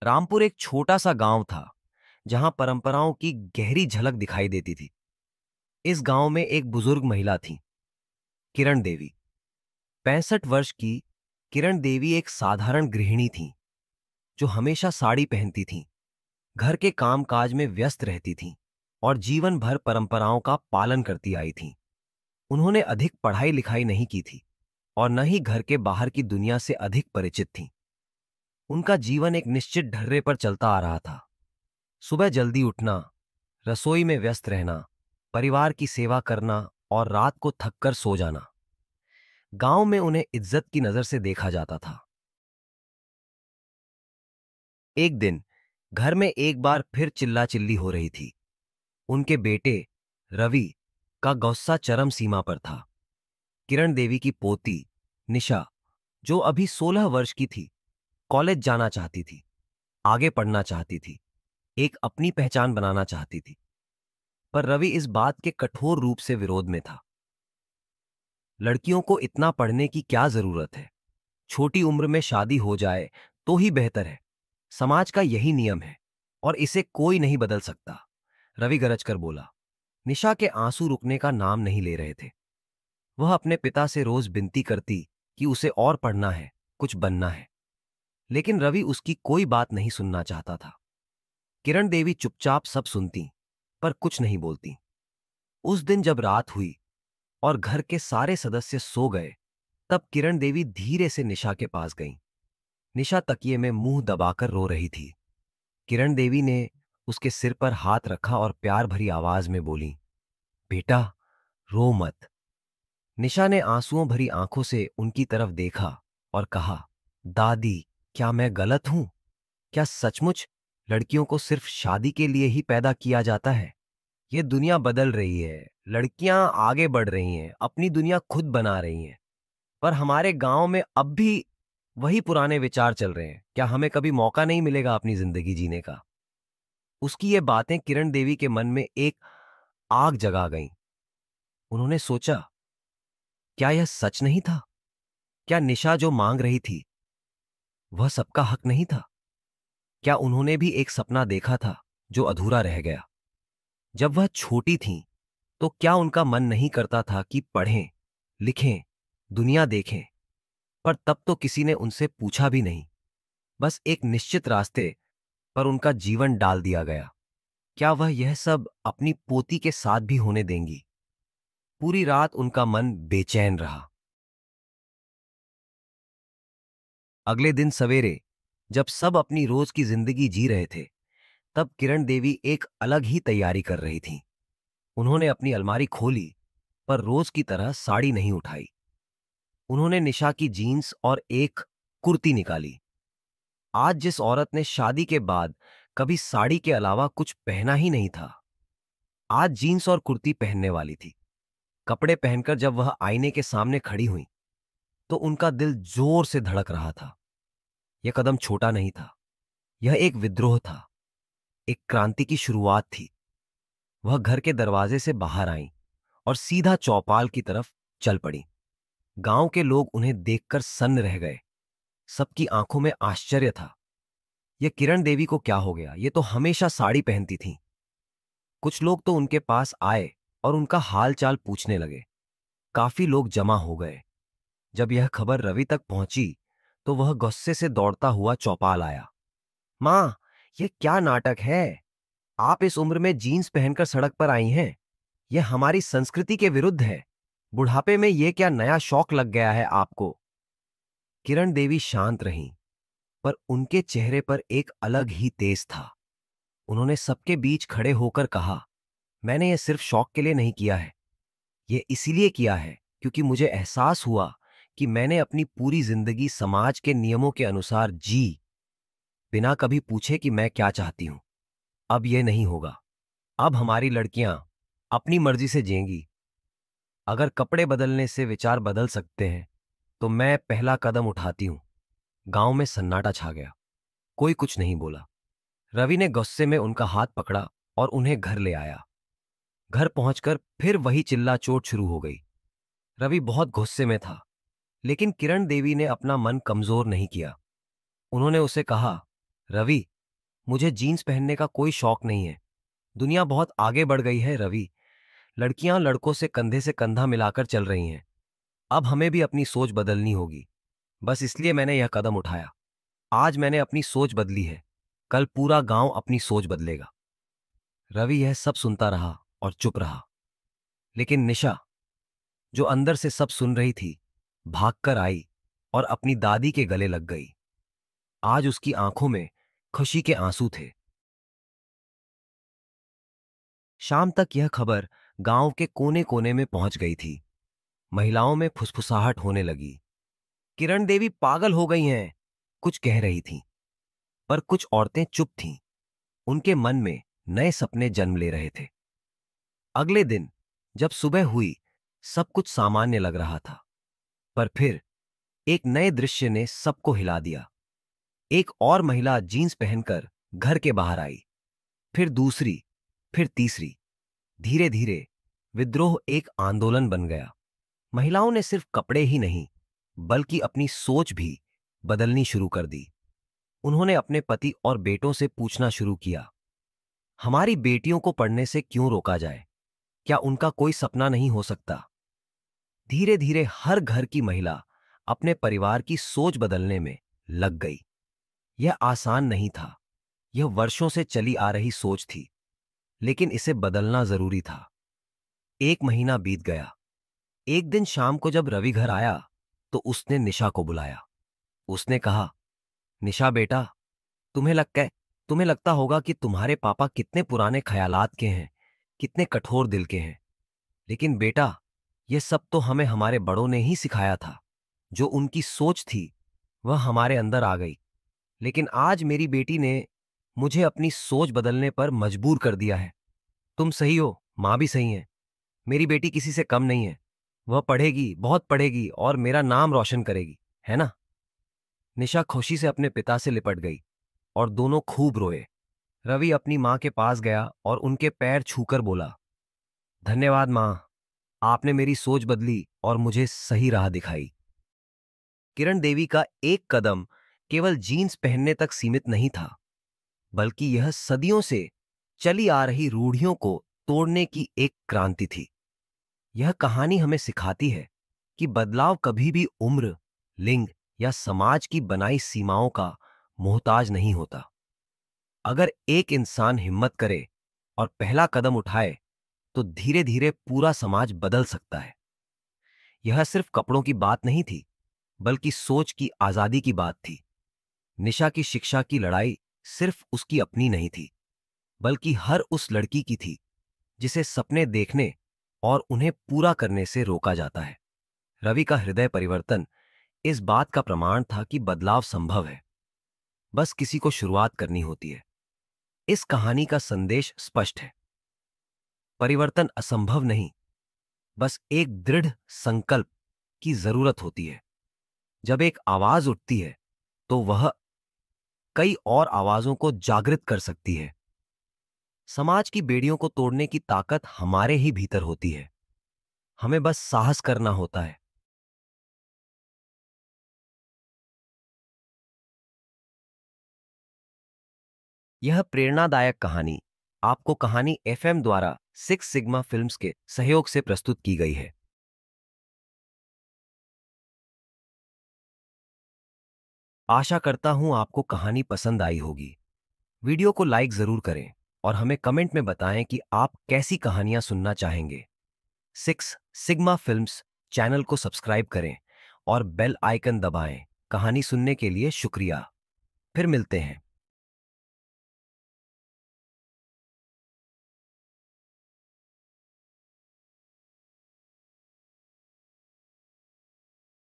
रामपुर एक छोटा सा गांव था जहां परंपराओं की गहरी झलक दिखाई देती थी। इस गांव में एक बुजुर्ग महिला थी, किरण देवी। 65 वर्ष की किरण देवी एक साधारण गृहिणी थी जो हमेशा साड़ी पहनती थी, घर के कामकाज में व्यस्त रहती थी और जीवन भर परंपराओं का पालन करती आई थी। उन्होंने अधिक पढ़ाई लिखाई नहीं की थी और न ही घर के बाहर की दुनिया से अधिक परिचित थी। उनका जीवन एक निश्चित ढर्रे पर चलता आ रहा था। सुबह जल्दी उठना, रसोई में व्यस्त रहना, परिवार की सेवा करना और रात को थककर सो जाना। गांव में उन्हें इज्जत की नजर से देखा जाता था। एक दिन घर में एक बार फिर चिल्ला चिल्ली हो रही थी। उनके बेटे रवि का गुस्सा चरम सीमा पर था। किरण देवी की पोती निशा, जो अभी 16 वर्ष की थी, कॉलेज जाना चाहती थी, आगे पढ़ना चाहती थी, एक अपनी पहचान बनाना चाहती थी। पर रवि इस बात के कठोर रूप से विरोध में था। लड़कियों को इतना पढ़ने की क्या जरूरत है? छोटी उम्र में शादी हो जाए तो ही बेहतर है। समाज का यही नियम है और इसे कोई नहीं बदल सकता, रवि गरज कर बोला। निशा के आंसू रुकने का नाम नहीं ले रहे थे। वह अपने पिता से रोज विनती करती कि उसे और पढ़ना है, कुछ बनना है, लेकिन रवि उसकी कोई बात नहीं सुनना चाहता था। किरण देवी चुपचाप सब सुनती पर कुछ नहीं बोलती। उस दिन जब रात हुई और घर के सारे सदस्य सो गए, तब किरण देवी धीरे से निशा के पास गईं। निशा तकिए में मुंह दबाकर रो रही थी। किरण देवी ने उसके सिर पर हाथ रखा और प्यार भरी आवाज में बोली, बेटा, रो मत। निशा ने आंसुओं भरी आंखों से उनकी तरफ देखा और कहा, दादी, क्या मैं गलत हूं? क्या सचमुच लड़कियों को सिर्फ शादी के लिए ही पैदा किया जाता है? ये दुनिया बदल रही है, लड़कियां आगे बढ़ रही हैं, अपनी दुनिया खुद बना रही हैं, पर हमारे गांव में अब भी वही पुराने विचार चल रहे हैं। क्या हमें कभी मौका नहीं मिलेगा अपनी जिंदगी जीने का? उसकी ये बातें किरण देवी के मन में एक आग जगा गईं। उन्होंने सोचा, क्या यह सच नहीं था? क्या निशा जो मांग रही थी वह सबका हक नहीं था? क्या उन्होंने भी एक सपना देखा था जो अधूरा रह गया? जब वह छोटी थीं, तो क्या उनका मन नहीं करता था कि पढ़ें, लिखें, दुनिया देखें? पर तब तो किसी ने उनसे पूछा भी नहीं। बस एक निश्चित रास्ते पर उनका जीवन डाल दिया गया। क्या वह यह सब अपनी पोती के साथ भी होने देंगी? पूरी रात उनका मन बेचैन रहा। अगले दिन सवेरे जब सब अपनी रोज की जिंदगी जी रहे थे, तब किरण देवी एक अलग ही तैयारी कर रही थीं। उन्होंने अपनी अलमारी खोली, पर रोज की तरह साड़ी नहीं उठाई। उन्होंने निशा की जीन्स और एक कुर्ती निकाली। आज जिस औरत ने शादी के बाद कभी साड़ी के अलावा कुछ पहना ही नहीं था, आज जीन्स और कुर्ती पहनने वाली थी। कपड़े पहनकर जब वह आईने के सामने खड़ी हुई, तो उनका दिल जोर से धड़क रहा था। यह कदम छोटा नहीं था, यह एक विद्रोह था, एक क्रांति की शुरुआत थी। वह घर के दरवाजे से बाहर आईं और सीधा चौपाल की तरफ चल पड़ी। गांव के लोग उन्हें देखकर सन्न रह गए। सबकी आंखों में आश्चर्य था। यह किरण देवी को क्या हो गया? ये तो हमेशा साड़ी पहनती थीं। कुछ लोग तो उनके पास आए और उनका हाल चाल पूछने लगे। काफी लोग जमा हो गए। जब यह खबर रवि तक पहुंची, तो वह गुस्से से दौड़ता हुआ चौपाल आया। मां, यह क्या नाटक है? आप इस उम्र में जीन्स पहनकर सड़क पर आई हैं। यह हमारी संस्कृति के विरुद्ध है। बुढ़ापे में यह क्या नया शौक लग गया है आपको? किरण देवी शांत रहीं, पर उनके चेहरे पर एक अलग ही तेज था। उन्होंने सबके बीच खड़े होकर कहा, मैंने यह सिर्फ शौक के लिए नहीं किया है। यह इसीलिए किया है क्योंकि मुझे एहसास हुआ कि मैंने अपनी पूरी जिंदगी समाज के नियमों के अनुसार जी, बिना कभी पूछे कि मैं क्या चाहती हूं। अब यह नहीं होगा। अब हमारी लड़कियां अपनी मर्जी से जिएंगी। अगर कपड़े बदलने से विचार बदल सकते हैं, तो मैं पहला कदम उठाती हूं। गांव में सन्नाटा छा गया। कोई कुछ नहीं बोला। रवि ने गुस्से में उनका हाथ पकड़ा और उन्हें घर ले आया। घर पहुंचकर फिर वही चिल्ला-चोट शुरू हो गई। रवि बहुत गुस्से में था, लेकिन किरण देवी ने अपना मन कमजोर नहीं किया। उन्होंने उसे कहा, रवि, मुझे जीन्स पहनने का कोई शौक नहीं है। दुनिया बहुत आगे बढ़ गई है रवि। लड़कियां लड़कों से कंधे से कंधा मिलाकर चल रही हैं। अब हमें भी अपनी सोच बदलनी होगी। बस इसलिए मैंने यह कदम उठाया। आज मैंने अपनी सोच बदली है, कल पूरा गांव अपनी सोच बदलेगा। रवि यह सब सुनता रहा और चुप रहा। लेकिन निशा, जो अंदर से सब सुन रही थी, भागकर आई और अपनी दादी के गले लग गई। आज उसकी आंखों में खुशी के आंसू थे। शाम तक यह खबर गांव के कोने कोने में पहुंच गई थी। महिलाओं में फुसफुसाहट होने लगी। किरण देवी पागल हो गई हैं, कुछ कह रही थीं, पर कुछ औरतें चुप थीं। उनके मन में नए सपने जन्म ले रहे थे। अगले दिन जब सुबह हुई, सब कुछ सामान्य लग रहा था, पर फिर एक नए दृश्य ने सबको हिला दिया। एक और महिला जीन्स पहनकर घर के बाहर आई, फिर दूसरी, फिर तीसरी। धीरे धीरे विद्रोह एक आंदोलन बन गया। महिलाओं ने सिर्फ कपड़े ही नहीं, बल्कि अपनी सोच भी बदलनी शुरू कर दी। उन्होंने अपने पति और बेटों से पूछना शुरू किया, हमारी बेटियों को पढ़ने से क्यों रोका जाए? क्या उनका कोई सपना नहीं हो सकता? धीरे धीरे हर घर की महिला अपने परिवार की सोच बदलने में लग गई। यह आसान नहीं था। यह वर्षों से चली आ रही सोच थी, लेकिन इसे बदलना जरूरी था। एक महीना बीत गया। एक दिन शाम को जब रवि घर आया, तो उसने निशा को बुलाया। उसने कहा, निशा बेटा, तुम्हें लगता होगा कि तुम्हारे पापा कितने पुराने ख्यालात के हैं, कितने कठोर दिल के हैं। लेकिन बेटा, यह सब तो हमें हमारे बड़ों ने ही सिखाया था। जो उनकी सोच थी, वह हमारे अंदर आ गई। लेकिन आज मेरी बेटी ने मुझे अपनी सोच बदलने पर मजबूर कर दिया है। तुम सही हो, मां भी सही है। मेरी बेटी किसी से कम नहीं है। वह पढ़ेगी, बहुत पढ़ेगी और मेरा नाम रोशन करेगी, है ना? निशा खुशी से अपने पिता से लिपट गई और दोनों खूब रोए। रवि अपनी मां के पास गया और उनके पैर छूकर बोला, धन्यवाद मां, आपने मेरी सोच बदली और मुझे सही राह दिखाई। किरण देवी का एक कदम केवल जीन्स पहनने तक सीमित नहीं था, बल्कि यह सदियों से चली आ रही रूढ़ियों को तोड़ने की एक क्रांति थी। यह कहानी हमें सिखाती है कि बदलाव कभी भी उम्र, लिंग या समाज की बनाई सीमाओं का मोहताज नहीं होता। अगर एक इंसान हिम्मत करे और पहला कदम उठाए, तो धीरे धीरे पूरा समाज बदल सकता है। यह सिर्फ कपड़ों की बात नहीं थी, बल्कि सोच की आजादी की बात थी। निशा की शिक्षा की लड़ाई सिर्फ उसकी अपनी नहीं थी, बल्कि हर उस लड़की की थी जिसे सपने देखने और उन्हें पूरा करने से रोका जाता है। रवि का हृदय परिवर्तन इस बात का प्रमाण था कि बदलाव संभव है, बस किसी को शुरुआत करनी होती है। इस कहानी का संदेश स्पष्ट है। परिवर्तन असंभव नहीं, बस एक दृढ़ संकल्प की जरूरत होती है। जब एक आवाज उठती है, तो वह कई और आवाजों को जागृत कर सकती है। समाज की बेड़ियों को तोड़ने की ताकत हमारे ही भीतर होती है। हमें बस साहस करना होता है। यह प्रेरणादायक कहानी आपको कहानी एफएम द्वारा सिक्स सिग्मा फिल्म्स के सहयोग से प्रस्तुत की गई है। आशा करता हूं आपको कहानी पसंद आई होगी। वीडियो को लाइक जरूर करें और हमें कमेंट में बताएं कि आप कैसी कहानियां सुनना चाहेंगे। सिक्स सिग्मा फिल्म्स चैनल को सब्सक्राइब करें और बेल आइकन दबाएं। कहानी सुनने के लिए शुक्रिया। फिर मिलते हैं।